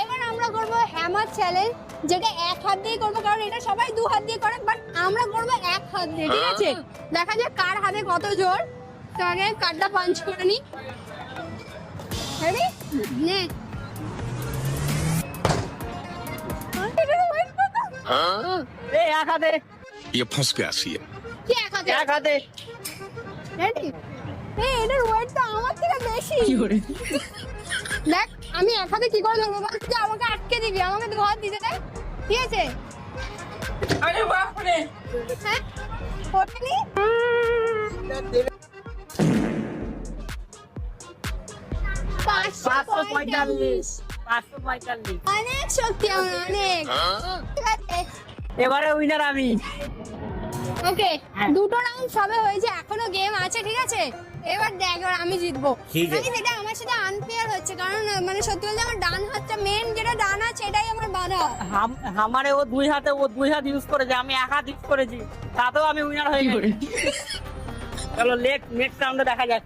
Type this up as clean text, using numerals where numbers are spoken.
এবার আমরা করবো হ্যামার চ্যালেঞ্জ, যেটা এক হাত দিয়ে করবো, কারণ এটা সবাই দু হাত দিয়ে করে, বাট আমরা করবো এক হাত দিয়ে, ঠিক আছে? দেখা যাক কার হাতে কত জোর। তো আগে কার্ডটা পাঞ্চ করে নি। রেডি? নে। এই এক হাতে ये फंस गया सी কি এক হাতে? এক হাতে রেডি? এই এটার ওয়েট তো আমার থেকে বেশি। দেখ আমি এক হাতে কি করে ধরবো বল? তুই আমাকে আটকে দিবি, আমাকে দু হাত দিতে দে, ঠিক আছে? আরে বাপ রে হ্যাঁ ওঠেনি। পাঁচশো 545 545 অনেক শক্তি আমার, অনেক। ঠিক আছে এবারে উইনার আমি। ওকে, হ্যাঁ। দুটো রাউন্ড সবে হয়েছে, এখনো গেম আছে, ঠিক আছে? এবার দেখ এবার আমি জিতবো। ঠিক আছে। আমি সেটা আমার সাথে আনফেয়ার হচ্ছে, কারণ মানে সত্যি বলতে আমার ডান হাতটা মেন, যেটা ডান হাত সেটাই আমার বাধা। আমারে ও দুই হাত ইউজ করেছে, আমি এক হাত ইউজ করেছি, তাতেও আমি উইনার হয়ে গেছি। চলো নেক্সট রাউন্ডে দেখা যাক।